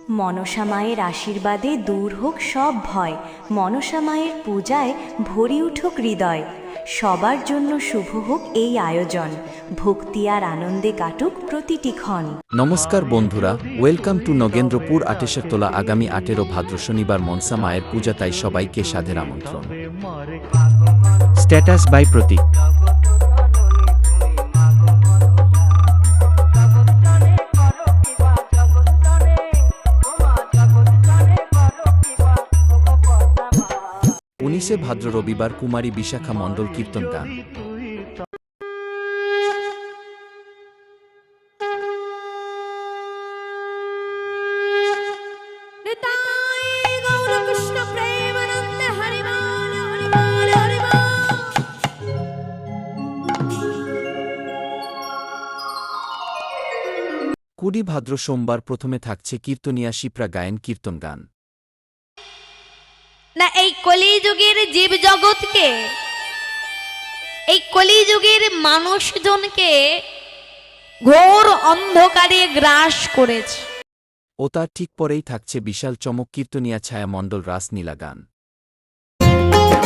মনসা মায়ের আশীর্বাদে দূর হোক সব ভয়, মনসা মায়ের পূজায় ভরি উঠুক হৃদয়। সবার জন্য শুভ হোক এই আয়োজন, ভক্তি আর আনন্দে কাটুক প্রতিটি ক্ষণ। নমস্কার বন্ধুরা, ওয়েলকাম টু নগেন্দ্রপুর 28 তোলা। আগামী 18 ভাদ্র শনিবার মনসা মায়ের পূজা, তাই সবাইকে সাধের আমন্ত্রণ। স্ট্যাটাস বাই প্রতীক। ভাদ্র রবিবার কুমারী বিশাখা মণ্ডল কীর্তন গান। কুড়ি ভাদ্র সোমবার প্রথমে থাকছে কীর্তনিয়া শিপ্রা গায়েন কীর্তন গান। না এই কলিযুগের জীব জগৎকে, এই কলিযুগের মানুষজনকে ঘোর অন্ধকারে গ্রাস করেছে। ও তার ঠিক পরেই থাকছে বিশাল চমক কীর্তনিয়া ছায়া মণ্ডল রাস নীলা গান।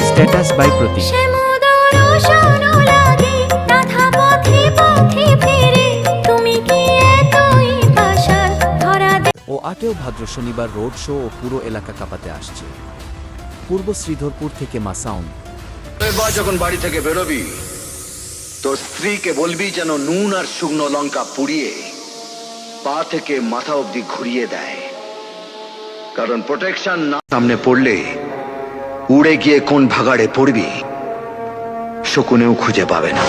স্ট্যাটাস বাই প্রতীক। ও 8 ভাদ্র শনিবার রোড শো ও পুরো এলাকা কাঁপাতে আসছে। পূর্ব শ্রীধরপুর থেকে মাসাউন্ড। যখন বাড়ি থেকে বেরোবি, তোর স্ত্রীকে বলবি যেন নুন আর শুকনো লঙ্কা পুড়িয়ে পা থেকে মাথা অবধি ঘুরিয়ে দেয়, কারণ প্রোটেকশন না সামনে পড়লে উড়ে গিয়ে কোন ভাগাড়ে পড়বি শকুনেও খুঁজে পাবে না।